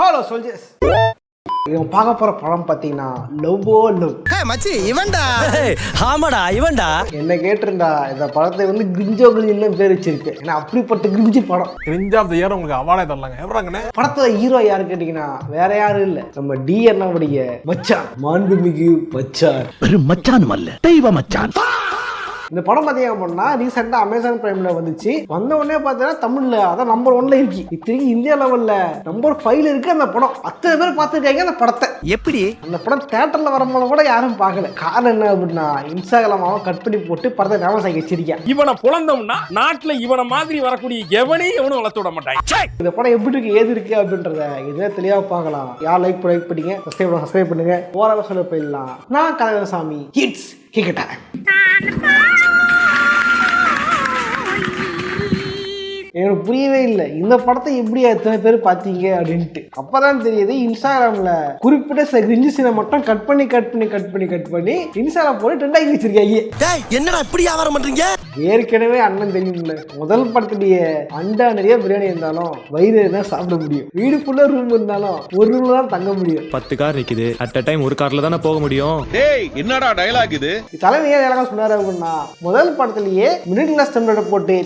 Hello soldiers, இவன் பார்க்க போற படம் பார்த்தீங்கன்னா லவ்வோ லவ். மச்சி இவன்டா. ஆமாடா இவன்டா. என்ன கேட்டிருந்தா இந்த படத்தை வந்து கிரிஞ்சோ கிரிஞ்சின்னு பேர் வச்சிருக்கு. ஏன்னா அப்படிப்பட்ட கிரிஞ்சி படம். கிரிஞ்ச் ஆஃப் தி இயர் உங்களுக்கு அவார்டே தரலாங்க. எப்பறாங்கண்ணே? படத்தோட ஹீரோ யாரு கேட்டீங்கன்னா வேற யாரும் இல்ல, நம்ம டி அண்ணாவுடைய மச்சான், மாண்புமிகு மச்சான். வெறும் மச்சான் அல்ல, தெய்வ மச்சான். இந்த படம் பார்த்தீங்க அப்படின்னா ரீசெண்டா அமேசான் பிரைம்ல வந்துச்சு. வந்த உடனே பார்த்தீங்கன்னா தமிழ்ல அதான் நம்பர் 1ல இருக்கு. இத்தனைக்கு இந்தியா லெவல்ல நம்பர் 5ல இருக்கு அந்த படம். அத்தனை பேர் பார்த்துருக்காங்க அந்த படத்தை. எப்படி அந்த படம் தியேட்டர்ல வரும்போது கூட யாரும் பார்க்கல. காரணம் என்ன அப்படின்னா இன்ஸ்டாகிராம் கட் பண்ணி போட்டு படத்தை ஃபேமஸ் ஆகி வச்சிருக்கேன். இவனை புலந்தோம்னா நாட்டுல இவனை மாதிரி வரக்கூடிய எவனும் வளர்த்து விட மாட்டாங்க. இந்த படம் எப்படி இருக்கு, ஏது இருக்கு அப்படின்றத இதே தெளிவா பார்க்கலாம். யார் லைக் பண்ணீங்க, சப்ஸ்கிரைப் பண்ணுங்க. ஓரளவு சொல்ல போயிடலாம். நான் கனகசாமி, ஹிட்ஸ் கிரிக்கெட். எனக்கு புரியவே இல்லை இந்த படத்தை எப்படி எத்தனை பேர் பார்த்தீங்க அப்படின்ட்டு. அப்பதான் தெரியுது இன்ஸ்டாகிராம்ல குறிப்பிட்ட சில கிரிஞ்சு சீனை மட்டும் கட் பண்ணி இன்ஸ்டாகிராம் போட்டு ட்ரெண்ட் ஆகி வச்சிருக்காங்க. என்னடா இப்படி வியாபாரம் பண்றீங்க? ஏற்கனவே அண்ணன் தெரியும்ல, முதல் படத்துடைய அண்டா நிறைய பிரியாணி இருந்தாலும் வயிறு தான் சாப்பிட முடியும். வீடு ஃபுல்லா ரூம் இருந்தாலும் ஒரு ரூம்ல தான் தங்க முடியும். 10 கார் இருக்குது, அட் அ டைம் ஒரு கார்ல தானே போக முடியும். டேய் என்னடா டயலாக் இது? தலைமை ஏன் டயலாக் சொன்னாரு அப்படின்னா முதல் படத்திலேயே மிடில் கிளாஸ் டெம்ப்ளேட் போட்டு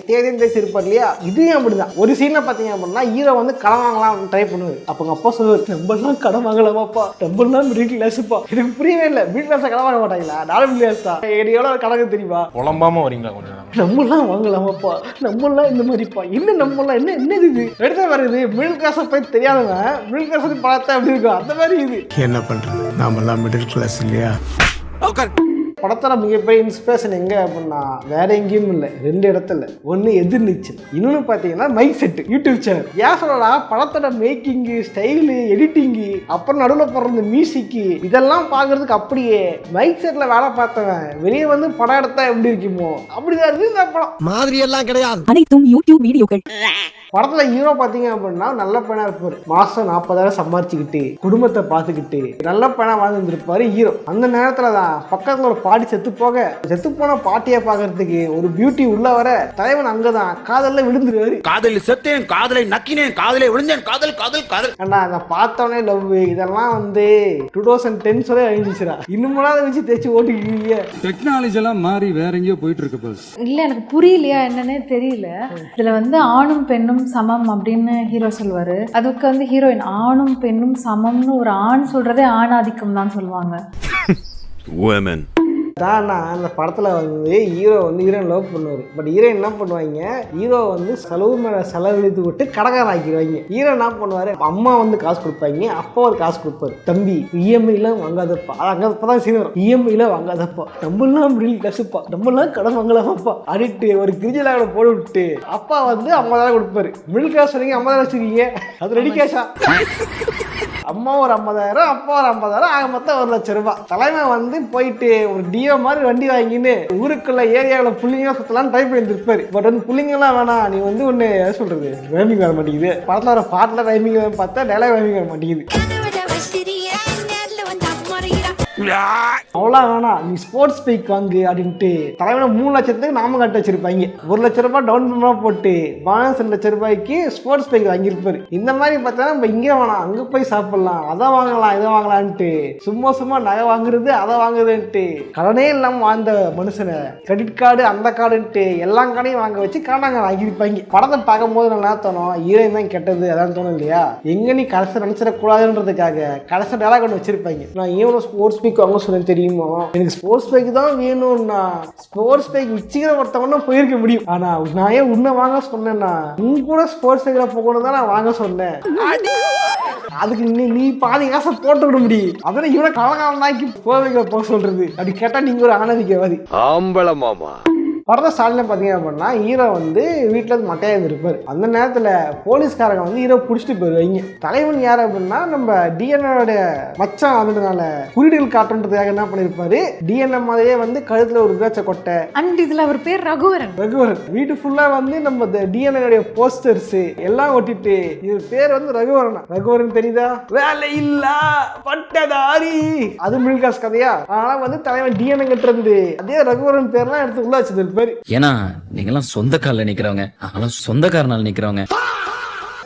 தேசிருப்பார் இல்லையா, இதையும் அப்படிதான். ஒரு சீனை பார்த்தீங்க அப்படின்னா ஹீரோ வந்து கடன் வாங்கலாம் ட்ரை பண்ணுவாரு. அப்போ அப்பா சொல்லுவார், நம்மளாம் கடன் வாங்கலாமாப்பா, நம்மளாம் மிடில் கிளாஸ்ப்பா. எனக்கு புரியவே இல்லை, மிடில் கிளாஸ் கடன் வாங்க மாட்டாங்களா? நான் மிடில் கிளாஸ் தான். எனக்கு எவ்வளவு கணக்கு தெரியுமா? புலம்பாம வரீங்களா கொஞ்சம்? நம்மளாம் வாங்கலாமாப்பா, நம்மளாம் இந்த மாதிரிப்பா, என்ன நம்மளாம் என்ன இது எடுத்த வருது. மிடில் கிளாஸ் போய் தெரியாதவன் மிடில் கிளாஸ் பார்த்தா எப்படி இருக்கும் அந்த மாதிரி இது. என்ன பண்றது, நாமெல்லாம் மிடில் கிளாஸ் இல்லையா? படத்தோட மிகப்பெரிய இன்ஸ்பிரேஷன் எங்க அப்படின்னா வேற எங்கேயும் இல்லை, 2 இடத்துல. ஒன்று எதிர்நீச்சல், இன்னொன்று பார்த்தீங்கன்னா மைக் செட், யூடியூப் சேனல். ஏன் சொல்லடா படத்தோட மேக்கிங்கு, ஸ்டைலு, எடிட்டிங்கு, அப்புறம் நடுவில் போடுற மியூசிக்கு இதெல்லாம் பார்க்கறதுக்கு அப்படியே மைக் செட்ல வேலை பார்த்தவன் வெளியே வந்து படம் எடுத்தா எப்படி இருக்குமோ அப்படிதான் இருக்கு இந்த படம். மாதிரி எல்லாம் கிடையாது. அனைத்தும் யூடியூப் வீடியோக்கள். படத்துல ஹீரோ பாத்தீங்க அப்படின்னா நல்ல பையனா இருப்பாரு. மாசம் 40,000 சம்பாரிச்சுக்கிட்டு குடும்பத்தை பார்த்துக்கிட்டு நல்ல பையனா வாழ்ந்துருப்பாரு ஹீரோ. அந்த நேரத்துலதான் பக்கத்துல ஒரு பாட்டி செத்து போன பாட்டியை பாக்குறதுக்கு ஒரு பியூட்டி உள்ள வர தலைவன் அங்கதான் காதல்ல விழுந்துருவாரு. காதலில் செத்தேன், காதலை நக்கினேன், காதலை விழுந்தேன், காதல் காதல் காதல். அண்ணா அந்த பார்த்தவனே லவ் இதெல்லாம் வந்து 2010 சொல்ல அழிஞ்சிச்சுடா. இன்னும் அதை வச்சு தேய்ச்சி ஓட்டிக்கிட்டீங்க. டெக்னாலஜி எல்லாம் மாறி வேற எங்கேயோ போயிட்டு இருக்கு பாஸ். இல்ல எனக்கு புரியலையா என்னன்னே தெரியல. இதுல வந்து ஆணும் பெண்ணும் சமம் அப்படின்னு ஹீரோ சொல்லுவாரு. அதுக்கு வந்து ஹீரோயின் ஆணும் பெண்ணும் சமம்னு ஒரு ஆண் சொல்றதே ஆணாதிக்கம் தான் சொல்லுவாங்க. அந்த படத்துல வந்து ஹீரோ வந்து ஹீரோயின் லவ் பண்ணுவாரு. பட் ஹீரோயின் என்ன பண்ணுவாங்க, ஹீரோ வந்து செலவு மேல செலவழித்து விட்டு கடகார ஆக்கிடுவாங்க. ஹீரோ என்ன பண்ணுவாரு, அம்மா வந்து காசு கொடுப்பாங்க, அப்பா ஒரு காசு கொடுப்பாரு. தம்பி இஎம்ஐலாம் வாங்காதப்பா, அங்கதான் சீனியர், இஎம்ஐலாம் வாங்காதப்பா, நம்மளாம் மிடில் கிளாஸ்ப்பா, நம்மளாம் கடன் வாங்கலாமாப்பா அப்படின்ட்டு ஒரு கிரிஜிலாக போட விட்டு அப்பா வந்து 50,000 கொடுப்பாரு. மிடில் கிளாஸ் வரைக்கும் 50,000 வச்சிருக்கீங்க, அது ரெடி கேஷா. அம்மா ஒரு 50,000, அப்பா ஒரு 50,000, ஆக மொத்தம் 1,00,000 ரூபாய். தலைமை வந்து போயிட்டு ஒரு டியோ மாதிரி வண்டி வாங்கின்னு ஊருக்குள்ள ஏரியாவில் புள்ளிங்க சுத்தலாம் ட்ரை பண்ணிட்டு இருப்பாரு. பட் வந்து புள்ளிங்கெல்லாம் வேணாம், நீ வந்து ஒன்று சொல்றது ரைமிங் வர மாட்டேங்குது. படத்தில் வர பாட்டில் ரைமிங் பார்த்தா டைலாக் ரைமிங் வர மாட்டேங்குது. அவ்வளோ வேணாம், நீ ஸ்போர்ட்ஸ் பைக் வாங்கு அப்படின்ட்டு தலைவனை 3 லட்சத்துக்கு நாம கட்ட வச்சிருப்பாங்க. 1,00,000 ரூபாய் டவுன் பேமெண்ட் போட்டு பானஸ் 2,00,000 ரூபாய்க்கு ஸ்போர்ட்ஸ் பைக் வாங்கியிருப்பாரு. இந்த மாதிரி பார்த்தா நம்ம இங்கே வேணாம் அங்கே போய் சாப்பிடலாம், அதை வாங்கலாம் இதை வாங்கலான்ட்டு சும்மா நகை வாங்குறது அதை வாங்குறதுன்ட்டு கடனே இல்லாமல் வாழ்ந்த மனுஷனை கிரெடிட் கார்டு அந்த கார்டுன்ட்டு எல்லா கார்டையும் வாங்க வச்சு காரணங்க வாங்கியிருப்பாங்க. படத்தை பார்க்கும் போது நல்லா தோணும், ஹீரோயின் தான் கெட்டது அதான் தோணும் இல்லையா. எங்க நீ கடைசி நினைச்சிடக்கூடாதுன்றதுக்காக கடைசி டேலாக் ஒன்று வச்சிருப்பாங்க. நான் ஏன் ஸ்போர்ட்ஸ் பைக் வாங்க சொல்ல தெரியுமா, எனக்கு ஸ்போர்ட்ஸ் பைக் தான் வேணும்னா ஸ்போர்ட்ஸ் பைக் வச்சுக்கிற ஒருத்தவனா போயிருக்க முடியும். ஆனா நான் ஏன் உன்னை வாங்க சொன்னேன்னா உன் கூட ஸ்போர்ட்ஸ் பைக்ல போகணும் தான் நான் வாங்க சொன்னேன். அதுக்கு நீ பாதி காசை போட்டு விட முடியும், அதனால இவனை கலகாலம் தாக்கி போக சொல்றது அப்படி கேட்டா நீங்க ஒரு ஆனதிக்கவாதி ஆம்பள மாமா. படத்தை ஸ்டார்ட்ல பார்த்தீங்க அப்படின்னா ஹீரோ வந்து வீட்டில் வந்து மட்டையாக இருந்திருப்பாரு. அந்த நேரத்தில் போலீஸ்காரங்க வந்து ஹீரோ பிடிச்சிட்டு போயிருவாங்க. தலைவன் யார் அப்படின்னா நம்ம டிஎன்ஏ மச்சான், அதனால குறியீடுகள் காட்டுன்றதுக்காக என்ன பண்ணியிருப்பாரு, டிஎன்ஏ மாதிரியே வந்து கழுத்தில் ஒரு பேச்சை கொட்டை. அண்ட் இதுல அவர் பேர் ரகுவரன். வீட்டு ஃபுல்லா வந்து நம்ம டிஎன்ஏ போஸ்டர்ஸ் எல்லாம் ஒட்டிட்டு இது பேர் வந்து ரகுவரன் தெரியுதா, வேலை இல்ல பட்டதாரி, அது மிடில் கிளாஸ் கதையா. அதனால வந்து தலைவன் டிஎன்ஏ கிட்ட அதே ரகுவரன் பேர்லாம் எடுத்து உள்ள வச்சது பேரு. ஏன்னா நீங்க எல்லாம் சொந்த காலில் நிக்கிறவங்க, அதெல்லாம் சொந்தக்காரனால நிக்கிறவங்க.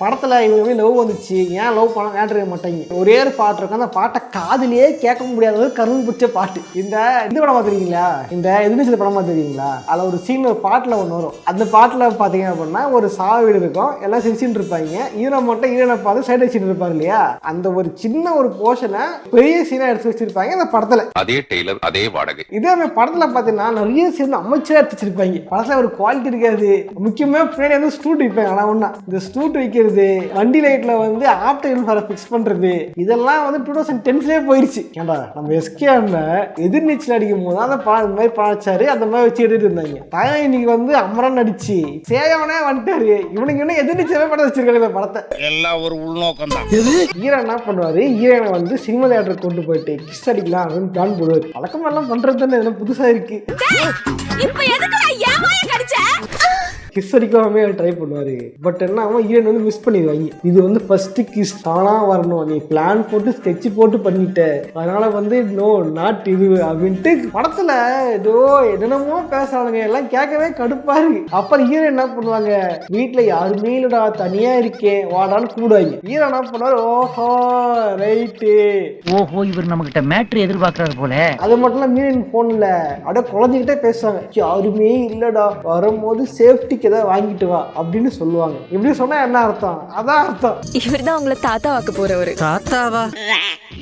படத்துல இவங்க லவ் வந்துச்சு, ஏன் லவ் பண்ண கேட்டிருக்க மாட்டாங்க. ஒரே ஒரு பாட்டு இருக்கும், அந்த பாட்டை காதுலயே கேட்க முடியாத கரும்பு பிடிச்ச பாட்டு. இந்த படம் பார்த்துருக்கீங்களா, இந்த எதிர்நீச்சல் படம் பார்த்துருக்கீங்களா, அதில் ஒரு சீன் ஒரு பாட்டில் ஒன்று வரும். அந்த பாட்டில் பார்த்தீங்க அப்படின்னா ஒரு சாவு வீடு இருக்கும், எல்லாம் சிரிச்சுட்டு இருப்பாங்க. ஹீரோ மட்டும் ஹீரோனை பார்த்து சைடு வச்சுட்டு இருப்பாரு இல்லையா, அந்த ஒரு சின்ன ஒரு போர்ஷனை பெரிய சீனா எடுத்து வச்சிருப்பாங்க அந்த படத்துல. அதே டெய்லர் அதே வாடகை. இதே படத்துல பாத்தீங்கன்னா நிறைய சீன் அமைச்சரா எடுத்து வச்சிருப்பாங்க. படத்துல ஒரு குவாலிட்டி இருக்காது. முக்கியமா பின்னாடி வந்து ஸ்டூட் வைப்பாங்க. ஆனா ஒண்ணா இந்த ஸ்டூட் வைக்கிறது, வண்டி லைட்ல வந்து ஆப்டர் ஃபிக்ஸ் பண்றது, இதெல்லாம் வந்து 2010 போயிருச்சு. ஏன்டா நம்ம எஸ்கேல எதிர்நீச்சல் அடிக்கும் போது அந்த படம் இந்த மாதிரி பழச்சாரு, அந்த மாதிரி வச்சு எடுத்துட்டு இருந்தாங்க. தாயா இன்னைக்கு வந்து அமரன் நடிச்சு சேவனே வந்துட்டாரு. இவனுக்கு என்ன எதிர்நீச்சலே படம் வச்சிருக்காங்க இந்த படத்தை. எல்லாம் ஒரு உள்நோக்கம் தான். ஹீரோ என்ன பண்ணுவாரு, ஹீரோனை வந்து சினிமா தியேட்டர் கொண்டு போயிட்டு கிஸ் அடிக்கலாம் அப்படின்னு பிளான் போடுவாரு. வழக்கம் எல்லாம் பண்றது தானே, இதெல்லாம் புதுசா இருக்கு. கிஸ் அடிக்காமே ட்ரை பண்ணுவாரு. பட் என்ன அவன் ஹீரோன் வந்து மிஸ் பண்ணிடுவாங்க. இது வந்து ஃபர்ஸ்ட் கிஸ் தானா வரணும், நீ பிளான் போட்டு ஸ்கெட்ச் போட்டு பண்ணிட்ட, அதனால வந்து நோ நாட் இது அப்படின்ட்டு படத்துல ஏதோ என்னென்னமோ பேசுறானுங்க. எல்லாம் கேட்கவே கடுப்பா இருக்கு. அப்புறம் ஹீரோ என்ன பண்ணுவாங்க, வீட்டுல யாருமே இல்லடா தனியா இருக்கேன் வாடான்னு கூடுவாங்க. ஹீரோ என்ன பண்ணுவாரு, ஓஹோ ரைட்டு, ஓஹோ இவர் நம்ம கிட்ட மேட்ரு எதிர்பார்க்கறாரு போல. அது மட்டும் இல்ல மீன் போன்ல அப்படியே குழந்தைகிட்டே பேசுவாங்க, யாருமே இல்லடா வரும்போது சேஃப்டிக்கு ஏதாவது வாங்கிட்டு வா அப்படின்னு சொல்லுவாங்க. இப்படி சொன்னா என்ன அர்த்தம், அதான் அர்த்தம் இவர் தான் உங்களை தாத்தா வாக்க போறவரு. தாத்தாவா?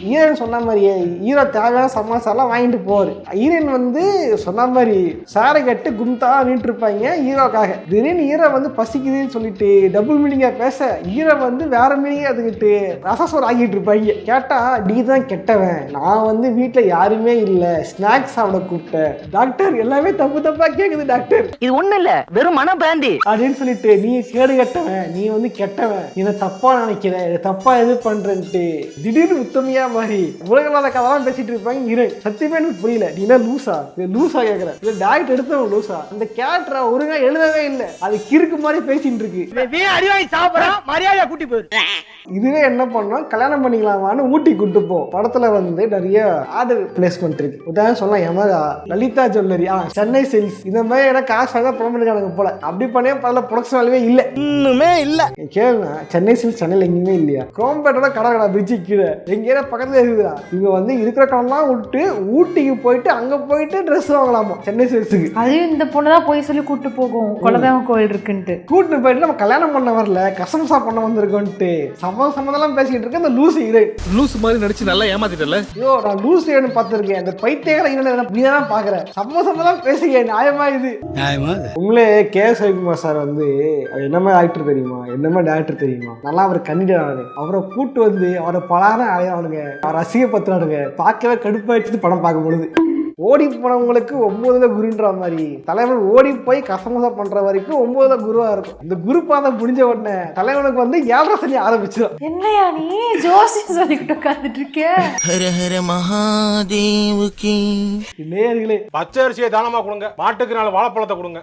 ஹீரோயின் சொன்ன மாதிரியே ஹீரோ தேவையான சமாசாரம் வாங்கிட்டு போவாரு. ஹீரோயின் வந்து சொன்ன மாதிரி சாரை கட்டு கும்தா நின்று இருப்பாங்க ஹீரோக்காக. திடீர்னு ஹீரோ வந்து பசிக்குதுன்னு சொல்லிட்டு டபுள் மீனிங்கா பேச, ஹீரோ வந்து வேற மீனிங்கா அதுக்கிட்டு ரசசோர் ஆகிட்டு இருப்பாங்க. கேட்டா நீ தான் கெட்டவன், நான் வந்து வீட்டுல யாருமே இல்ல ஸ்நாக்ஸ் சாப்பிட கூப்பிட்டேன். டாக்டர் எல்லாமே தப்பு தப்பா கேக்குது டாக்டர், இது ஒண்ணு இல்ல வெறும் மன பிராந்தி அப்படின்னு சொல்லிட்டு நீ கேடு கட்டவன், நீ வந்து கெட்டவன், இதை தப்பா நினைக்கிற, தப்பா எது பண்றேன்ட்டு திடீர்னு உத்தமையா மாதிரி உலகலாத கதைலாம் பேசிட்டு இருப்பாங்க. ஹீரோயின் சத்தியமே எனக்கு புரியல, நீ என்ன லூசா லூசா கேக்குற, இல்ல டாக்டர் எடுத்தவன் லூசா, அந்த கேரக்டரை ஒழுங்கா எழுதவே இல்லை, அது கிறுக்கு மாதிரி பேசிட்டு இருக்கு. மரியாதையா கூட்டி போயிரு. இதுவே என்ன பண்ணோம், கல்யாணம் பண்ணிக்கலாமான்னு ஊட்டி கூட்டு போ. படத்துல வந்து நிறைய ஆர்டர் பிளேஸ்மெண்ட் இருக்கு. உதாரணம் சொல்லலாம், Yamaha, Lalitha jewellery, Chennai silks, இந்த மாதிரி எனக்கு காசு வாங்க ப்ரோமோட்டுக்கானுங்க போல. அப்படி பண்ணே பல ப்ரொடக்ஷன் வேலையே இல்ல, இன்னுமே இல்ல. கேளுங்க, சென்னை சில்க்ஸ் சென்னையில் எங்கேயுமே இல்லையா, குரோம்பேட்டோட கடை பிரிட்ஜு கீழே எங்கேயா பக்கத்துல இருக்குதா. இவங்க வந்து இருக்கிற கடலாம் விட்டு ஊட்டிக்கு போயிட்டு அங்க போயிட்டு ட்ரெஸ் வாங்கலாமா சென்னை சில்க்ஸுக்கு. அதையும் இந்த பொண்ணுதான் போய் சொல்லி கூட்டு போகும், குலதெய்வம் கோயில் இருக்குன்ட்டு கூட்டு போயிட்டு நம்ம கல்யாணம் பண்ண வரல கசம்சா பண்ண வந்திருக்கோன்ட்டு சம்மதம் பேசிக்கிட்டு இருக்க அந்த லூசு ஹீரோயின். லூசு மாதிரி நடிச்சு நல்லா ஏமாத்திட்டல. ஐயோ நான் லூசு ஹீரோயின் பார்த்திருக்கேன், அந்த பைத்தியக்கார ஹீரோயின் நீ தான் பாக்குறேன். சம்மதம் பேசுங்க, நியாயமா இது உங்களே கே எஸ் ரவிக்குமார் சார் வந்து என்ன மாதிரி ஆக்டர் தெரியுமா, என்ன மாதிரி டேரக்டர் தெரியுமா, நல்லா அவர் கண்டிப்பாக அவரை கூட்டு வந்து அவரை பலாரம் அடையானுங்க, அவர் அசிங்கப்படுத்துறானுங்க. பார்க்கவே கடுப்பாயிடுச்சு படம் பார்க்கும் பொழுது. ஓடி போனவங்களுக்கு 9 குருன்ற மாதிரி தலைவன் ஓடி போய் கசமசா பண்ற வரைக்கும் 9 குருவா இருக்கும். இந்த குரு பாதம் முடிஞ்ச உடனே தலைவனுக்கு வந்து 7 சனி ஆரம்பிச்சிடும். என்னையா நீ ஜோசியம் சொல்லிக்கிட்டு உட்காந்துட்டு இருக்க. ஹர ஹர மகாதேவுக்கு நேயர்களே, பச்சை அரிசியை தானமா கொடுங்க, மாட்டுக்கு 4 வாழைப்பழத்தை கொடுங்க.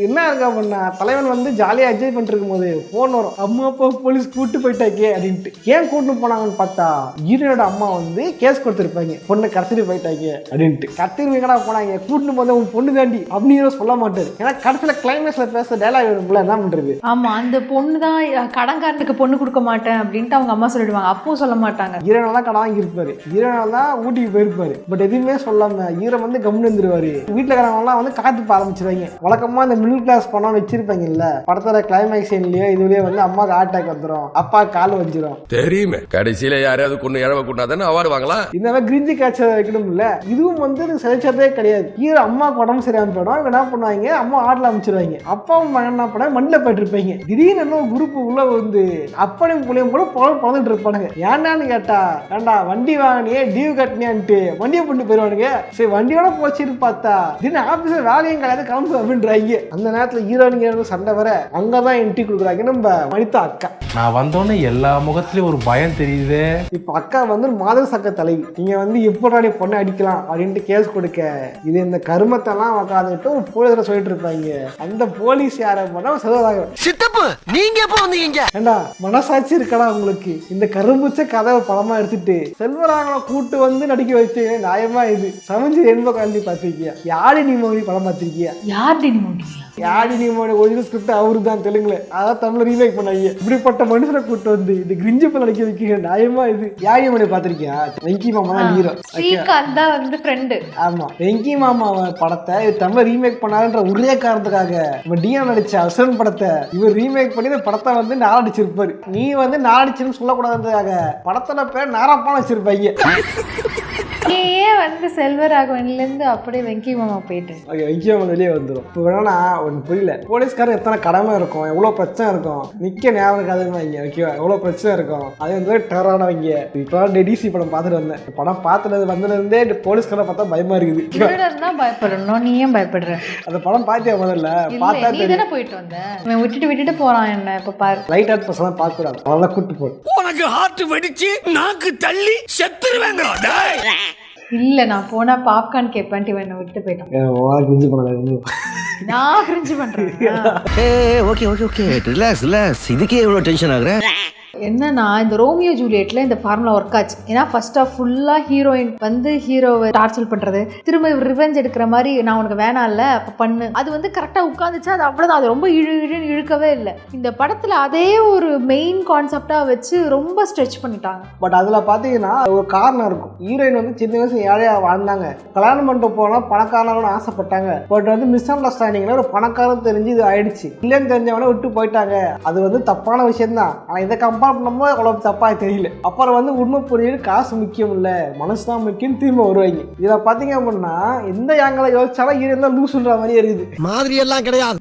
என்ன இருக்கா பண்ணா, தலைவன் வந்து ஜாலியா என்ஜாய் பண்ணிட்டு இருக்கும் போது போன் வரும், அம்மா அப்பா போலீஸ் கூட்டு போயிட்டாக்கே அப்படின்ட்டு. ஏன் கூட்டு போனாங்கன்னு பார்த்தா ஹீரோனோட அம்மா வந்து கேஸ் கொடுத்துருப்பாங்க, பொண்ணை கடத்திட்டு போயிட்டாங்க அப்படின்ட்டு. கடத்திருவீங்கடா போனாங்க, கூட்டு போது உன் பொண்ணு தாண்டி அப்படின்னு சொல்ல மாட்டாரு. ஏன்னா கடைசியில கிளைமேக்ஸ்ல பேச டைலாக் வரும்ல, என்ன பண்றது. ஆமா, அந்த பொண்ணு தான் கடன்காரனுக்கு பொண்ணு கொடுக்க மாட்டேன் அப்படின்ட்டு அவங்க அம்மா சொல்லிடுவாங்க, அப்பவும் சொல்ல மாட்டாங்க. ஹீரோனால தான் கடன் வாங்கியிருப்பாரு, ஹீரோனால தான் ஊட்டிக்கு போயிருப்பாரு. பட் எதுவுமே சொல்லாம ஹீரோ வந்து கம்முன்னு இருந்துருவாரு. வீட்டுல இருக்கிறவங்கலாம் வந்து காத்து ஆரம்பிச்சிருவாங்க. வழக்கமா இந்த மிடில் கிளாஸ் பணம் வச்சிருப்பாங்கல்ல, படத்தோட கிளைமேக்ஸ் சீன்லயோ இதுலயே வந்து அம்மாக்கு ஹார்ட் அட்டாக் வந்துடும், அப்பா கால் வஞ்சிரும். தெரியுமே, கடைசியில யாரையாவது கொண்டு இழவ கொண்டாதானே அவார்டு வாங்கலாம். இந்த மாதிரி கிரிஞ்சி காய்ச்சல் வைக்கணும்ல, இதுவும் வந்து செலுச்சதே கிடையாது. ஹீரோ அம்மாவுக்கு உடம்பு சரியாம போயிடும், இவங்க என்ன பண்ணுவாங்க, அம்மா ஆட்டில் அமைச்சிருவாங்க. அப்பாவும் மகன் என்ன பண்ண மண்ணில் போயிட்டு இருப்பாங்க. திடீர்னு என்ன குரூப் உள்ள வந்து அப்பனையும் புள்ளையும் கூட பிறந்துட்டு இருப்பானுங்க. ஏன்னான்னு கேட்டா, ஏண்டா வண்டி வாங்கினியே டியூ கட்டினியான்ட்டு வண்டியை பண்ணி போயிருவானுங்க. சரி வண்டியோட போச்சுன்னு பார்த்தா திடீர்னு ஆபீஸர் வேலையும் கிடையாது கிளம்பு அப்படின்றாங்க. அந்த நேரத்துல ஹீரோனிங்க சண்டை வர அங்கதான் என்ட்ரி கொடுக்குறாங்க நம்ம வனிதா அக்கா. நான் வந்தோன்னே எல்லா முகத்திலயும் ஒரு பயம் தெரியுது. இப்ப அக்கா வந்து மாதர் சக்க தலைவி, நீங்க வந்து எப்படா பொண்ணை அடிக்கலாம் அப்படின்ட்டு கேஸ் கொடுக்க, இது இந்த கருமத்தெல்லாம் உட்காந்துட்டு போலீஸ்ல சொல்லிட்டு இருப்பாங்க. அந்த போலீஸ் யார பண்ணா சிவராகவன். சித்தப்பு நீங்க எப்ப வந்தீங்க? ஏண்டா மனசாட்சி இருக்கடா உங்களுக்கு, இந்த கரும்புச்ச கதவை படமா எடுத்துட்டு செல்வராகவனை கூட்டு வந்து நடிக்க வச்சு நியாயமா இது சமைஞ்சு என்ப கல்வி பார்த்திருக்கியா, யாரு நீ மோடி படம் பார்த்திருக்கியா? யார் மோடி? யாழினியோட ஒரிஜினல் ஸ்கிரிப்ட் அவரு தான் தெலுங்குல, அதான் தமிழ்ல ரீமேக் பண்ணாங்க. இப்படிப்பட்ட மனுஷனை கூட்டு வந்து இந்த கிரிஞ்சு படம் நடிக்க வைக்க நியாயமா இது? யாழினியோட பாத்திருக்கியா? வெங்கி மாமா தான் ஹீரோ, ஸ்ரீகாந்த் தான் வந்து ஃப்ரெண்டு. ஆமா, வெங்கி மாமா படத்தை தமிழ் ரீமேக் பண்ணாருன்ற ஒரே காரணத்துக்காக நம்ம டியா நடிச்ச அசுரன் படத்தை இவர் ரீமேக் பண்ணி இந்த படத்தை வந்து நாரடிச்சிருப்பாரு. நீ வந்து நாரடிச்சுன்னு சொல்லக்கூடாதுன்றதுக்காக படத்தோட பேர் நாரப்பான்னு வச்சிருப்பாங்க. ஏன் வந்து செல்வராகவன்ல இருந்து அப்படியே வெங்கி மாமா போயிட்டு வெங்கி மாமா வெளியே வந்துடும். இப்போ வேணா ஒன்று புரியல, போலீஸ்காரன் எத்தனை கடமை இருக்கும், எவ்வளோ பிரச்சனை இருக்கும், நிக்க நேரம் இருக்காதுன்னு வைங்க. ஓகேவா, எவ்வளோ பிரச்சனை இருக்கும். அது வந்து டெரரானவங்க. இப்போ டிசி படம் பார்த்துட்டு வந்தேன். படம் பார்த்துட்டு வந்ததுலேருந்தே போலீஸ்காரை பார்த்தா பயமா இருக்குது. தான் பயப்படணும், நீ ஏன் பயப்படுற? அந்த படம் பார்த்தியா? முதல்ல பார்த்தா நீ தானே போயிட்டு வந்த, விட்டுட்டு போறான் என்ன. இப்ப பாரு, லைட் ஆர்ட் பசங்க பார்க்க கூடாது, அதெல்லாம் கூட்டு போடு. உனக்கு ஹார்ட் வெடிச்சு நாக்கு தள்ளி செத்துருவேங்க. இல்ல நான் போனா பாப்கார்ன் கேட்பேன், என்ன விட்டு போயிட்டான். கிரிஞ்சு பண்ணல, நான் கிரிஞ்சு பண்றேன். Okay okay okay, relax relax. இதுக்கே இவ்வளவு டென்ஷன் ஆகுற? என்னன்னா இந்த ரோமியோ ஜூலியட்ல இந்த ஃபார்முலா ஒர்க் ஆச்சு. ஏன்னா ஃபர்ஸ்ட் ஆஃப் ஃபுல்லா ஹீரோயின் வந்து ஹீரோவை டார்ச்சர் பண்றது, திரும்ப ரிவெஞ்ச் எடுக்கிற மாதிரி, நான் உனக்கு வேணாம் இல்ல அப்ப பண்ணு, அது வந்து கரெக்டா உட்காந்துச்சு. அது அவ்வளவுதான், அது ரொம்ப இழுன்னு இழுக்கவே இல்லை. இந்த படத்துல அதே ஒரு மெயின் கான்செப்டா வச்சு ரொம்ப ஸ்ட்ரெச் பண்ணிட்டாங்க. பட் அதுல பாத்தீங்கன்னா ஒரு காரணம் இருக்கும். ஹீரோயின் வந்து சின்ன வயசு ஏழையா வாழ்ந்தாங்க, கல்யாணம் பண்ணிட்டு போனா பணக்காரன்னு ஆசைப்பட்டாங்க. பட் வந்து மிஸ் அண்டர்ஸ்டாண்டிங்ல ஒரு பணக்காரன் தெரிஞ்சு இது ஆயிடுச்சு, இல்லைன்னு தெரிஞ்சவன விட்டு போயிட்டாங்க. அது வந்து தப்பான விஷயம் தான். ஆனா இதை கம்பேர் பண்ணும்போது அவ்வளவு தப்பா தெரியல. அப்புறம் வந்து உண்மை புரியுது, காசு முக்கியம் இல்ல, மனசுதான் முக்கியம், திரும்ப வருவாங்க. இதை பாத்தீங்க அப்படின்னா எந்த ஆங்கில யோசிச்சாலும் ஹீரோயின் தான் லூசுன்ற மாதிரியே இருக்குது. மாதிரி எல்லாம் கிடையாது.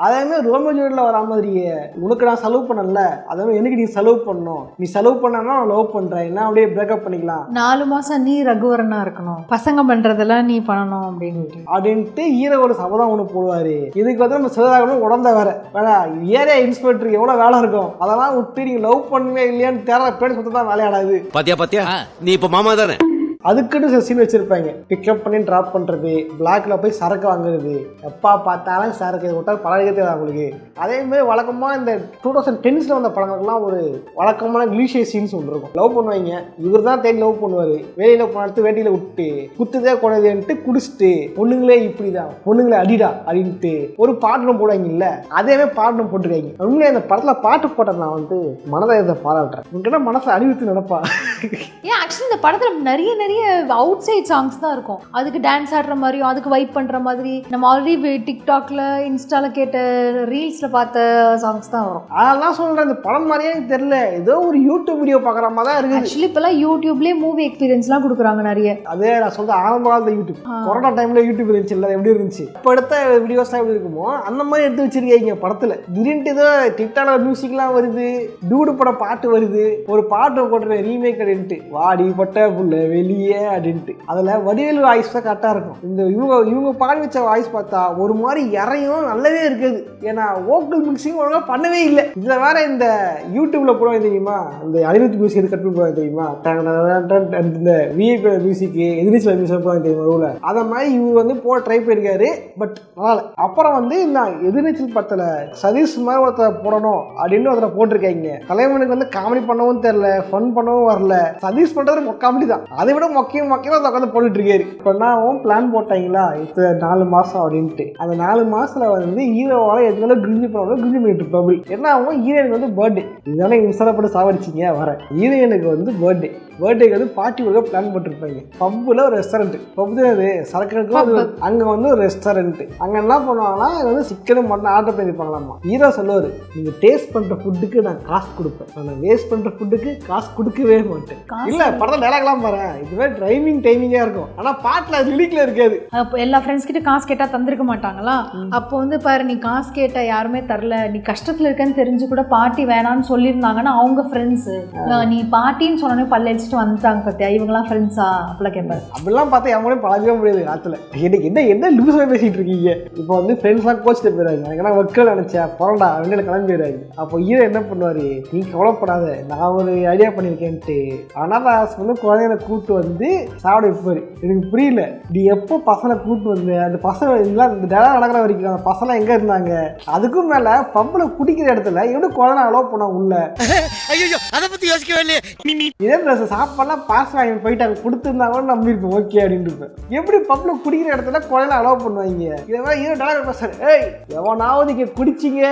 அதே மாதிரி ரோமியோ ஜூலியட்ல வரா மாதிரியே, உனக்கு நான் செலவு பண்ணல, அதே மாதிரி எனக்கு நீ செலவு பண்ணணும், நீ செலவு பண்ணா நான் லவ் பண்றேன், என்ன அப்படியே பிரேக்கப் பண்ணிக்கலாம். 4 மாசம் நீ ரகுவரனா இருக்கணும், பசங்க பண்றதெல்லாம் நீ பண்ணணும் அப்படின்ட்டு ஹீரோ ஒரு சபதம் ஒண்ணு போடுவாரு. இதுக்கு வந்து நம்ம சிவராகவன் உடந்த வேற ஏரியா இன்ஸ்பெக்டருக்கு எவ்வளவு வேலை இருக்கும், அதெல்லாம் விட்டு நீங்க லவ் பண்ணுவே இல்லையான்னு தேர பேர் கொடுத்தா வேலையாடாது. பாத்தியா நீ இப்ப மாமா தானே. அதுக்குன்னு சில சீன் வச்சிருப்பாங்க, பிக்கப் பண்ணி ட்ராப் பண்றது, பிளாக்ல போய் சரக்கு வாங்குறது, எப்பா பார்த்தாலும் சரக்கு விட்டால் பழகத்தே அவங்களுக்கு. அதே மாதிரி வழக்கமா இந்த 2010s வந்த படங்களுக்குலாம் ஒரு வழக்கமான கிளீஷே சீன்ஸ் ஒன்று இருக்கும். லவ் பண்ணுவாங்க, இவர் தான் தேடி லவ் பண்ணுவாரு, வேலையில போனடுத்து வேட்டியில விட்டு குத்துதே குழந்தைன்ட்டு குடிச்சிட்டு பொண்ணுங்களே இப்படிதான், பொண்ணுங்களே அடிடா அப்படின்ட்டு ஒரு பாட்டு போடுவாங்க. இல்ல அதே மாதிரி பாட்டு போட்டுருக்காங்க. உண்மையிலே இந்த படத்துல பாட்டு போட்ட நான் வந்து மனதை பாராட்டுறேன். உங்ககிட்ட மனசை அணிவித்து நடப்பா. ஏன் ஆக்சுவலி இந்த படத்துல நிறைய அவுட் சைட் சாங்ஸ் தான் இருக்கும். அதுக்கு டான்ஸ் ஆடுற மாதிரியும் அதுக்கு வைப் பண்ற மாதிரி நம்ம ஆல்ரெடி டிக்டாக்ல இன்ஸ்டால கேட்ட ரீல்ஸ்ல பார்த்த சாங்ஸ் தான் வரும். அதெல்லாம் சொல்றேன், இந்த படம் மாதிரியே தெரியல, ஏதோ ஒரு யூடியூப் வீடியோ பாக்குற மாதிரி தான் இருக்கு. ஆக்சுவலி இப்பெல்லாம் யூடியூப்லயே மூவி எக்ஸ்பீரியன்ஸ்லாம் கொடுக்குறாங்க நிறைய. அதே நான் சொல்றேன், ஆரம்ப காலத்துல யூடியூப், கொரோனா டைம்ல யூடியூப் இருந்துச்சு இல்ல, எப்படி இருந்துச்சு, இப்ப எடுத்த வீடியோஸ் எப்படி இருக்குமோ அந்த மாதிரி எடுத்து வச்சிருக்கீங்க படத்துல. திடீர்னு ஏதோ டிக்டாக்ல மியூசிக்லாம் வருது, டூடு படம் பாட்டு வருது, ஒரு பாட்டு போட்டுற ரீமேக் அப்படின்ட்டு, வாடி பட்ட புள்ள வெளியே அப்படின்ட்டு. அதுல வடிவேலு வாய்ஸ் தான் கரெக்டா இருக்கும். இந்த இவங்க பாடி வச்ச வாய்ஸ் பார்த்தா ஒரு மாதிரி இறையும் நல்லாவே இருக்குது. ஏன்னா வோக்கல் மிக்சிங் ஒழுங்கா பண்ணவே இல்லை. இதுல வேற இந்த யூடியூப்ல போடுவாங்க தெரியுமா, இந்த அனிருத் மியூசிக் கட் பண்ணி போடுவாங்க தெரியுமா, இந்த விஐபி மியூசிக் எதிர்நீச்சல் மியூசிக் போடுவாங்க தெரியுமா, அத மாதிரி இவர் வந்து போட ட்ரை பண்ணிருக்காரு. பட் அதனால அப்புறம் வந்து நான் எதிர்நீச்சல் படத்துல சதீஷ் மாதிரி ஒருத்தர் போடணும் அப்படின்னு ஒருத்தர போட்டிருக்காங்க. தலைவனுக்கு வந்து காமெடி பண்ணவும் தெரியல, ஃபன் பண்ணவும் வரல. சதீஷ் பண்றது காமெடி தான், அதை விட மொக்கையும் அதை உட்காந்து போட்டுட்டு இருக்காரு. இப்போ நான் பிளான் போட்டாங்களா இப்போ 4 மாசம் அப்படின்ட்டு, அந்த 4 மாசத்துல வந்து ஹீரோவால எதுனால கிரிஞ்சு பண்ணாலும் கிரிஞ்சு பண்ணிட்டு இருப்பாங்க. என்ன ஆகும், ஹீரோயினுக்கு வந்து பர்த்டே, இதனால இன்ஸ்டாலப்பட்டு சாவடிச்சிங்க வர ஹீரோயினுக்கு வந்து பர்த்டேக்கு வந்து பார்ட்டி கொடுக்க பிளான் போட்டிருப்பாங்க. பப்புல ஒரு ரெஸ்டாரண்ட், பப்பு அது சரக்கு, அங்க வந்து ஒரு ரெஸ்டாரண்ட். அங்க என்ன பண்ணுவாங்கன்னா வந்து சிக்கனும் மட்டன் ஆர்டர் பண்ணிருப்பாங்களாமா. ஹீரோ சொல்லுவாரு, நீங்க டேஸ்ட் பண்ற ஃபுட்டுக்கு நான் காசு கொடுப்பேன், நான் வேஸ்ட் பண்ற ஃபுட்டுக்கு காசு கொடுக்கவே மாட்டேன். இல்ல படத்தை டைலாக்லாம் பாரு, இதுவே டைமிங்கா இருக்கும், ஆனா பாட்டுல லிரிக்ல இருக்காது. அப்போ எல்லா ஃப்ரெண்ட்ஸ் கிட்ட காசு கேட்டா தந்திருக்க மாட்டாங்களா? அப்போ வந்து பாரு, நீ காசு கேட்ட யாருமே தரல, நீ கஷ்டத்துல இருக்கன்னு தெரிஞ்சு கூட பார்ட்டி வேணான்னு சொல்லியிருந்தாங்கன்னா அவங்க ஃப்ரெண்ட்ஸ், நீ பார்ட்டின்னு சொன்னோன்னே பல்ல வந்துட்டாங்க பத்தியா, இவங்கலாம் ஃப்ரெண்ட்ஸா அப்படிலாம் கேட்பாரு. அப்படிலாம் பார்த்தா எவங்களையும் பழகவே முடியாது காலத்துல. எனக்கு என்ன லூஸா பேசிட்டு இருக்கீங்க. இப்போ வந்து ஃப்ரெண்ட்ஸ்லாம் கோச்சிட்டு போயிடுறாங்க, எனக்கு வக்கல் நினைச்சா போறண்டா அப்படின்னு கிளம்பி போயிடுறாங்க. அப்போ ஹீரோ என்ன பண்ணுவாரு, நீ கவலைப்படாத, நான் ஒரு ஐடியா பண்ணியிருக்கேன்ட்டு அனாதாஸ் வந்து குழந்தைகளை கூப்பிட்டு வந்து வந்து சாப்பிட வைப்பாரு. எனக்கு புரியல, நீ எப்போ பசங்களை கூப்பிட்டு வந்து அந்த பசங்க எல்லாம் இந்த டேரா நடக்கிற வரைக்கும் அந்த பசங்க எங்க இருந்தாங்க? அதுக்கும் மேல பப்புல குடிக்கிற இடத்துல எப்படி குழந்தை அலோவ் பண்ண உள்ள? ஐயோ அதை பத்தி யோசிக்கவே இல்லையே. இதே ட்ரெஸ் சாப்பாடுலாம் பார்சல் வாங்கி போயிட்டாங்க, கொடுத்துருந்தாங்கன்னு நம்பியிருப்பேன் ஓகே அப்படின்னு இருப்பேன். எப்படி பப்புல குடிக்கிற இடத்துல குழந்தை அலோவ் பண்ணுவாங்க? இதே மாதிரி ஹீரோ டேரக்டர் பேசுறாரு, ஏய் எவனாவது நீங்க குடிச்சிங்க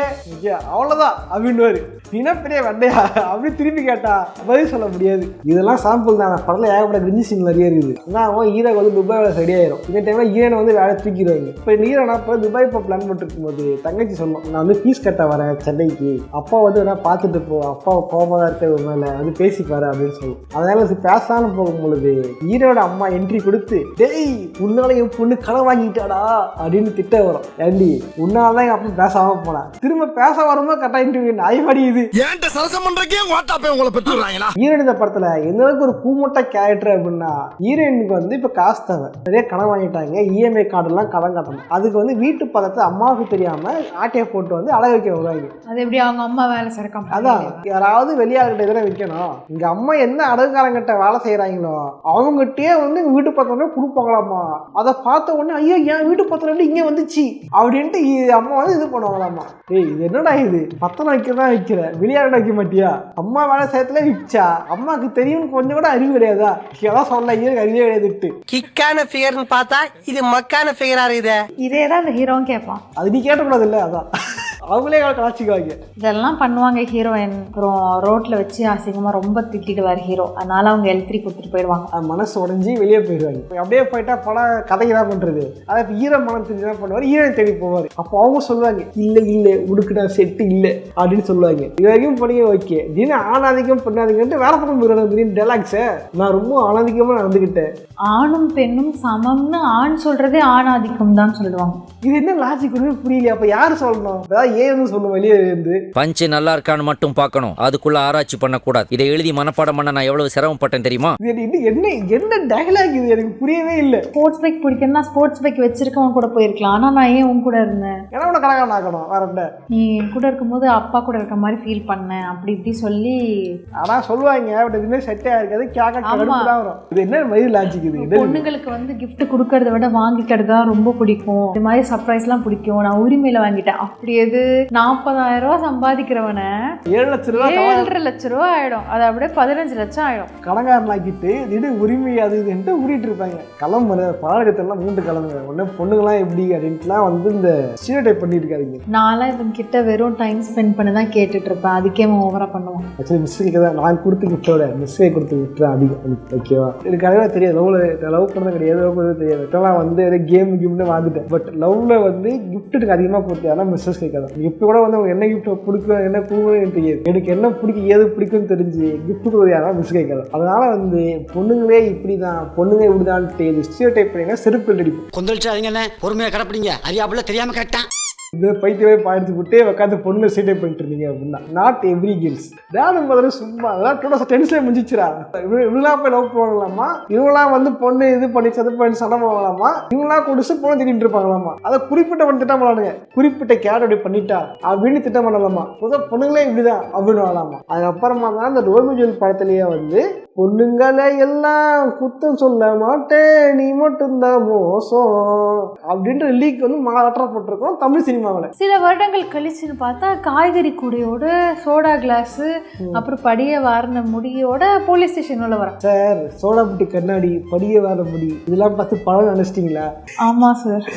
அவ்வளவுதான் அப்படின்னு நீனா பெரிய வண்டையா அப்படி திரும்பி கேட்டா பதில் சொல்ல முடியாது. இதெல்லாம் சாம்பிள் தான். படத்துல ஏகப்பட்ட கிரிஞ்சி சீன் நிறைய இருக்குது. ஆனால் ஹீரோ வந்து துபாய் வேலை ரெடி ஆயிரும். இந்த டைம்ல ஹீரோனை வந்து வேலை தூக்கிடுவாங்க. இப்போ ஹீரோனா இப்போ துபாய் இப்போ பிளான் பண்ணிட்டு இருக்கும்போது தங்கச்சி சொன்னோம், நான் வந்து ஃபீஸ் கட்ட வரேன் சென்னைக்கு, அப்பா வந்து என்ன பார்த்துட்டு போ, அப்பா கோபமாக தான் இருக்க மேலே வந்து பேசிப்பாரு அப்படின்னு சொல்லுவோம். அதனால பேசாம போகும்பொழுது ஹீரோட அம்மா என்ட்ரி கொடுத்து, டேய் உன்னால என் பொண்ணு கடன் வாங்கிட்டாடா அப்படின்னு திட்ட வரும். ஏண்டி உன்னாலதான் எங்க அப்பா பேசாம போனா, திரும்ப பேச வரும்போது கரெக்டா இன்டர்வியூ நாய்படி இது ஏன்ட்ட சரசம் பண்றக்கே வாட்டாப்பே உங்களை பெற்றுறாங்களா? ஹீரோயின் இந்த படத்துல எந்த அளவுக்கு ஒரு கூமுட்டை கேரக்டர் அப்படின்னா, ஹீரோயினுக்கு வந்து இப்ப காசு தேவை, நிறைய கடன் வாங்கிட்டாங்க, இஎம்ஐ கார்டு எல்லாம் கடன் கட்டணும். அதுக்கு வந்து வீட்டு பக்கத்துல அம்மாவுக்கு தெரியாம ஆட்டையை போட்டு வந்து அழகு வைக்க வருவாங்க. அது எப்படி அவங்க அம்மா வேலை சேர்க்க? அதான் யாராவது வெளியாகிட்ட இதெல்லாம் விற்கணும், இங்க அம்மா என்ன அழகுக்காரங்கிட்ட வேலை செய்யறாங்களோ அவங்ககிட்டயே வந்து வீட்டு பத்திரமே கொடுப்பாங்களாமா. அதை பார்த்த உடனே ஐயோ என் வீட்டு பத்திரம் இங்க வந்துச்சு அப்படின்ட்டு அம்மா வந்து இது பண்ணுவாங்களாமா. ஏய் இது என்னடா இது, பத்திரம் வைக்கிறதா வைக்கிற, வெளியாட வைக்க மாட்டியா? அம்மா வேலை செய்யறதுல விச்சா அம்மாவுக்கு தெரியும் கொஞ்சம் கூட அறிவு கிடையாதா? ஏதாவது சொல்ல அறிவே கிடையாது. கிக்கான ஃபிகர்னு பார்த்தா இது மக்கான ஃபிகரா இருக்குது. இதேதான் அந்த ஹீரோவும் கேட்பான். அது நீ கேட்டக்கூடாது இல்லை, அதான் அவங்களே கலாச்சிக்குவாங்க. இதெல்லாம் பண்ணுவாங்க ஹீரோயின். அப்புறம் ரோட்ல வச்சு அசிங்கமா ரொம்ப திட்டிடுவார் ஹீரோ. அதனால அவங்க L3 கொடுத்துட்டு போயிடுவாங்க. மனசு உடஞ்சி வெளியே போயிடுவாங்க. அப்படியே போயிட்டா பல கதைக்கு தான் பண்றது. அதை இப்போ ஹீரோ மனம் தெரிஞ்சு தான் பண்ணுவார், ஹீரோயின் தேடி போவார். அப்போ அவங்க சொல்லுவாங்க, இல்லை இல்லை உடுக்குடா செட்டு இல்லை அப்படின்னு சொல்லுவாங்க. இது வரைக்கும் பண்ணி ஓகே, திடீர்னு ஆணாதிக்கம் பண்ணாதீங்கன்ட்டு வேற பக்கம் போயிடுவாங்க. திடீர்னு டெலாக்ஸை நான் ரொம்ப ஆணாதிக்கமாக நடந்துக்கிட்டேன். ஆணும் பெண்ணும் சமம்னு ஆண் சொல்றதே ஆணாதிக்கம் தான் சொல்லுவாங்க. இது என்ன லாஜிக் ஒன்றுமே புரியல. அப்போ யார் சொல்லணும்? அதாவது ஏன்னு சொல்லும் வெளியே இருந்து பஞ்சு நல்லா இருக்கான்னு மட்டும் பார்க்கணும், அதுக்குள்ள ஆராய்ச்சி பண்ணக்கூடாது. இதை எழுதி மனப்பாடம் பண்ண நான் எவ்வளவு சிரமப்பட்டேன் தெரியுமா? என்ன என்ன டயலாக் இது, எனக்கு புரியவே இல்லை. ஸ்போர்ட்ஸ் பைக் பிடிக்குன்னா ஸ்போர்ட்ஸ் பைக் வச்சிருக்கவன் கூட போயிருக்கலாம். ஆனா நான் ஏன் உன் கூட இருந்தேன்? ஏன்னா உன கலகான ஆக்கணும் வேற என்ன? நீ கூட இருக்கும்போது அப்பா கூட இருக்க மாதிரி ஃபீல் பண்ணேன் அப்படி இப்படி சொல்லி ஆனா சொல்லுவாங்க. பட் எதுவுமே செட்டே ஆயிருக்காது, கேட்க வரும். இது என்ன மாதிரி லாஜிக் இது? பொண்ணுங்களுக்கு வந்து கிஃப்ட் கொடுக்கறத விட வாங்கிக்கிறது தான் ரொம்ப பிடிக்கும். இது மாதிரி சர்ப்ரைஸ்லாம் பிடிக்கும். நான் உரிமையில வாங்கிட்டேன். அப்படி எது 40,000 ரூபா சம்பாதிக்கிறவன 7 லட்ச ரூபா 7.5 லட்ச ரூபா ஆயிடும். அது அப்படியே 15 லட்சம் ஆயிடும். கடங்காரன் ஆக்கிட்டு திடீர் உரிமை அது இதுன்ட்டு ஊறிட்டு இருப்பாங்க. கிளம்புற பாடகத்தெல்லாம் 3 கிளம்புங்க உடனே பொண்ணுங்களாம் எப்படி அப்படின்ட்டுலாம் வந்து இந்த ஸ்டீரியோடைப் பண்ணிட்டு இருக்காதிங்க. நான்லாம் இவன் கிட்ட வெறும் டைம் ஸ்பெண்ட் பண்ணி தான் கேட்டுட்டு இருப்பேன். அதுக்கே அவன் ஓவரா பண்ணுவான். ஆக்சுவலி மிஸ்ஸுக்கு தான் நான் கொடுத்து கிஃப்டோட மிஸ்ஸே கொடுத்து கிஃப்ட் தான் அதிகம். ஓகேவா, எனக்கு அதுவே தெரியாது. லவ் பண்ணது கிடையாது, லவ் பண்ணது தெரியாது. இதெல்லாம் வந்து கேம் கிஃப்ட்னு வாங்கிட்டேன். பட் லவ்ல வந்து கிஃப்ட்டுக்கு அதிகமாக கொடுத்து ஆனால் மிஸ்ஸஸ் கேட்காது. இப்போ கூட வந்து அவங்க என்ன கிஃப்ட் பிடிக்கும் என்ன கூடுன்னு தெரியாது. எனக்கு என்ன பிடிக்கும் ஏது பிடிக்கும்னு தெரிஞ்சு கிஃப்ட் கொடுக்குறது யாரும் மிஸ் கேட்காது. அதனால வந்து பொண்ணுங்களே இப்படி தான், பொண்ணுங்க இப்படிதான்ட்டு ஸ்டீரியோடைப் பண்ணிங்கன்னா செருப்பு அடிப்போம். கொந்தளிச்சாதீங்கண்ணே, பொறுமையா கடப்பிடிங்க. அறியாப்புல தெரியாம கேட்டான். இந்த பைத்தியமே பாய்ச்சி விட்டே உட்காந்து பொண்ணு சீட்டை பண்ணிட்டு இருந்தீங்க அப்படின்னா நாட் எவ்ரி கேர்ள்ஸ் தியானம் முதல்ல சும்மா அதெல்லாம் 2010 முடிஞ்சிச்சுரா. இவங்களாம் போய் லவ் பண்ணலாமா, இவங்களாம் வந்து பொண்ணு இது பண்ணி சதுப்பு பண்ணி சண்டை பண்ணலாமா, இவங்களாம் கொடுத்து பொண்ணு திட்டிட்டு இருப்பாங்களாமா. அதை குறிப்பிட்ட பண்ணி திட்டம் பண்ணலானுங்க, குறிப்பிட்ட கேட் அப்படி பண்ணிட்டா அப்படின்னு திட்டம் பண்ணலாமா. முதல் பொண்ணுங்களே இப்படிதான் அப்படின்னு வரலாமா. அதுக்கப்புறமா தான் இந்த ரோமியோ ஜூலியட் படத்திலேயே வந்து பொண்ணுங்களை எல்லாம் குத்தம் சொல்ல மாட்டேன் நீ மட்டும்தான் மோசம் அப்படின்ற லீக் வந்து மாற்றப்பட்டிருக்கோம் தமிழ் சினிமாவில். சில வருடங்கள் கழிச்சுன்னு பார்த்தா காய்கறி கூடையோட சோடா கிளாஸ் அப்புறம் படிய வாரின முடியோட போலீஸ் ஸ்டேஷன் உள்ள வர. சார் சோடா புட்டி கண்ணாடி படிய வார முடி இதெல்லாம் பார்த்து படம் நினைச்சிட்டீங்களா? ஆமா சார்.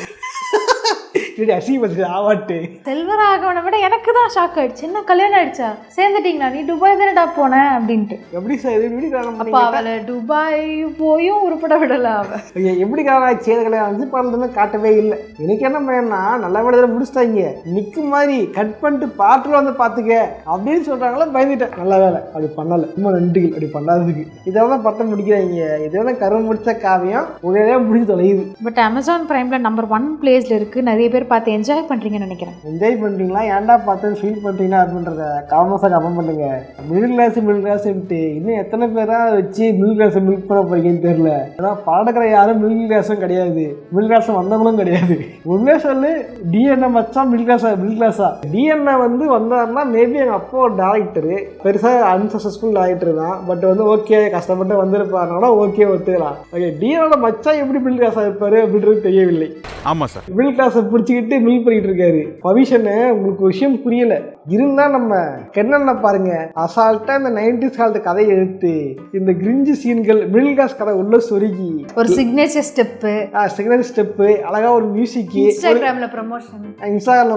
ஆவாட்டு செல்வராகவனை விட எனக்கு தான் ஷாக் ஆயிடுச்சு. என்ன கல்யாணம் ஆயிடுச்சா, சேர்ந்துட்டீங்களா, நீ துபாய் தானடா போன அப்படின்ட்டு. எப்படி சார் அப்ப அவளை துபாய் போயும் உருப்பட விடல. அவ எப்படி கல்யாணம் கல்யாணம் படத்துல காட்டவே இல்லை. எனக்கு என்ன பையன்னா நல்ல விடத்துல முடிச்சிட்டாங்க நிக்கு மாதிரி கட் பண்ணிட்டு பாட்டுல வந்து பாத்துக்க அப்படின்னு சொல்றாங்களா, பயந்துட்டேன். நல்ல வேலை அது பண்ணல, ரொம்ப நன்றிகள் அப்படி பண்ணாததுக்கு. இதெல்லாம் பட்டம் முடிக்கிறாங்க. இதெல்லாம் கருவம் முடிச்ச காவியம் ஒரே முடிஞ்சு தொலையுது. பட் அமேசான் பிரைம்ல நம்பர் 1 பிளேஸ்ல இருக்கு. நிறைய பேர் பார்த்து என்ஜாய் பண்றீங்கன்னு நினைக்கிறேன். என்ஜாய் பண்ணுறீங்களா ஏன்டா பார்த்து ஃபீல் பண்ணுறீங்களா அப்படின்றத காமர்ஸாக கமெண்ட் பண்ணுங்க. மிடில் கிளாஸ்ன்ட்டு இன்னும் எத்தனை பேரா வச்சு மிடில் கிளாஸை மில்க் பண்ண போறீங்கன்னு தெரியல. ஏன்னா பாடக்கிற யாரும் மிடில் கிளாஸும் கிடையாது, மிடில் கிளாஸ் வந்தவங்களும் கிடையாது. உண்மையே சொல்லு, டிஎன்ஏ மச்சான் மிடில் கிளாஸா டிஎன்ஏ வந்து வந்தாருன்னா மேபி எங்கள் அப்பா ஒரு டேரக்டரு, பெருசாக அன்சக்ஸஸ்ஃபுல் டேரக்டர் தான். பட் வந்து ஓகே கஷ்டப்பட்டு வந்திருப்பாருனா ஓகே ஒத்துக்கலாம். ஓகே டிஎனோட மச்சான் எப்படி மிடில் கிளாஸாக இருப்பாரு அப்படின்றது தெரியவில்லை. ஆமாம் சார். மிடில் கிளாஸை பிடிச்சிக்கிட்டு மில் பண்ணிட்டு இருக்காரு. பவிஷனு உங்களுக்கு ஒரு விஷயம் புரியல இருந்தா நம்ம கென்னன்ன பாருங்க, அசால்ட்டா இந்த 90s காலத்து கதையை எடுத்து இந்த கிரிஞ்சு சீன்கள் மிடில் கிளாஸ் கதை உள்ள சொருகி ஒரு சிக்னேச்சர் ஸ்டெப்பு அழகா ஒரு மியூசிக், இன்ஸ்டாகிராம்ல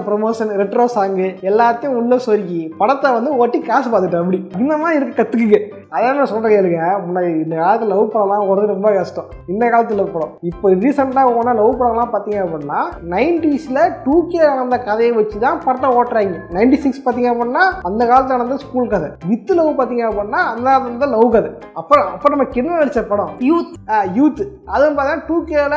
ப்ரமோஷன், ரெட்ரோ சாங்கு எல்லாத்தையும் உள்ள சொருகி படத்தை வந்து ஒட்டி காசு பார்த்துட்டேன். அப்படி இந்த மாதிரி இருக்க கத்துக்குங்க. அதான் நான் சொல்றேன் கேளுங்க. முன்னாடி இந்த காலத்தில் லவ் படம்லாம் ஓடுறது ரொம்ப கஷ்டம். இந்த காலத்தில் லவ் படம் இப்போ ரீசெண்டாக ஓனா லவ் படம்லாம் பார்த்தீங்க அப்படின்னா 90ஸ்ல 2K நடந்த கதையை வச்சு தான் படத்தை ஓட்டுறாங்க. 96 பார்த்தீங்க அப்படின்னா அந்த காலத்தில் நடந்த ஸ்கூல் கதை, வித் லவ் பார்த்தீங்க அப்படின்னா அந்த நடந்த லவ் கதை. அப்போ நம்ம கிண்ண நடிச்ச படம் யூத் அதுவும் பார்த்தீங்கன்னா 2Kல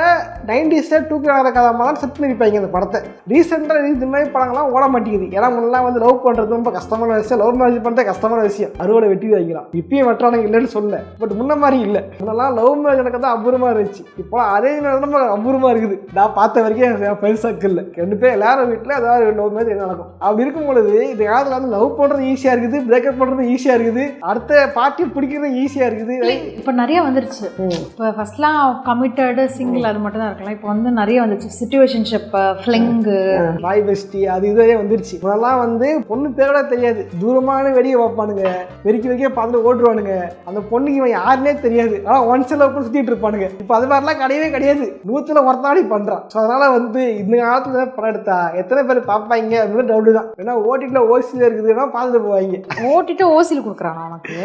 90ஸ்ல 2K நடந்த கதை மாதிரி செட் பண்ணிருப்பாங்க அந்த படத்தை. ரீசெண்டாக இந்த மாதிரி படங்கள்லாம் ஓட மாட்டேங்குது. ஏன்னா முன்னெல்லாம் வந்து லவ் பண்ணுறது ரொம்ப கஷ்டமான விஷயம், லவ் மேரேஜ் பண்ணுறது கஷ்டமான விஷயம், அறுவடை வெட்டி வைக்கலாம். இப்பயும் வெட்டானுங்க இல்லைன்னு சொல்ல, பட் முன்ன மாதிரி இல்லை. முன்னெல்லாம் லவ் மேரேஜ் எனக்கு தான் அபூர்வமாக இருந்துச்சு, இப்போ அதே ரொம்ப அபூர்வமாக இருக்குது. நான் பார்த்த வரைக்கும் பெருசாக்கு இல்லை. ரெண்டு பேர் எல்லாரும் வீட்டில் ஏதாவது லவ் மேரேஜ் நடக்கும். அப்படி இருக்கும் பொழுது இந்த காலத்தில் வந்து லவ் பண்ணுறது ஈஸியாக இருக்குது, பிரேக்கப் பண்ணுறது ஈஸியாக இருக்குது, அடுத்த பார்ட்டி பிடிக்கிறது ஈஸியாக இருக்குது. இப்போ நிறைய வந்துருச்சு. இப்போ ஃபர்ஸ்ட்லாம் கமிட்டடு சிங்கிள் அது மட்டும் தான் இருக்கலாம். இப்போ வந்து நிறைய வந்துச்சு, சிச்சுவேஷன்ஷிப், ஃப்ளிங்கு, பாய் பெஸ்டி அது இதே வந்துருச்சு. முதல்லாம் வந்து பொண்ணு பேரோட தெரியாது, தூரமான வெடியை வைப்பானுங்க, வெறிக்க பார்த்துட்டு ஓட்டுருவானுங்க. அந்த பொண்ணுக்கு இவன் யாருன்னே தெரியாது, ஆனால் ஒன்ஸ் லவ் பண்ணி சுற்றிட்டு இருப்பானுங்க. இப்போ அது மாதிரிலாம் கிடையவே கிடையாது, 100ல் ஒருத்தாடி பண்ணுறான். ஸோ அதனால வந்து இந்த காலத்துல படம் எடுத்தா எத்தனை பேர் பார்ப்பாங்க அப்படின்னு டவுட் தான். ஏன்னா ஓடிடில ஓசியில் இருக்குதுன்னா பார்த்துட்டு போவாங்க. ஓட்டிட்டு ஓசியில் கொடுக்குறான் அவனுக்கு,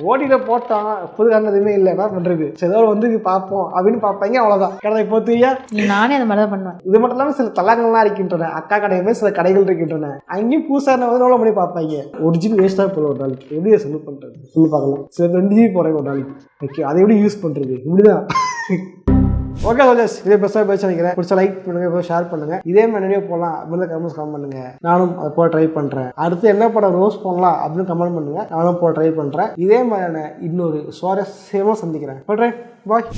ஓடிடில போட்டான் புது காரணதுமே இல்லை, என்ன பண்றது, ஏதோ வந்து பார்ப்போம் அப்படின்னு பார்ப்பாங்க, அவ்வளோதான். கடை போத்துவியா? நானே அந்த மாதிரி தான் பண்ணுவேன். இது மட்டும் இல்லாமல் சில தலங்கள்லாம் இருக்கின்றன, அக்கா கடையுமே சில கடைகள் இருக்கின்றன, அங்கேயும் புதுசாக வந்து எவ்வளோ பண்ணி பார்ப்பாங்க. 1 GB வேஸ்ட்டாக போகிற ஒரு நாளைக்கு எப்படி சொல்லு பண்ணுறது சொல்லி பார்க்கலாம். சில 2 GB போகிறேன் ஒரு நாளைக்கு. ஓகே அதை எப்படி யூஸ் பண்ணுறது இப்படிதான். ஓகே சோல்ஜர்ஸ், இதே பெருசாக பேச நினைக்கிறேன். பிடிச்ச லைக் பண்ணுங்க, ஷேர் பண்ணுங்க. இதே மாதிரி நிறைய போகலாம் அப்படின்னு கமெண்ட்ஸ் கமெண்ட் பண்ணுங்க. நானும் அதை போக ட்ரை பண்ணுறேன். அடுத்து என்ன படம் ரோஸ் பண்ணலாம் அப்படின்னு கமெண்ட் பண்ணுங்க, நானும் போக ட்ரை பண்ணுறேன். இதே மாதிரியான இன்னொரு சுவாரஸ்யமாக சந்திக்கிறேன். பண்ணுறேன். பாய்.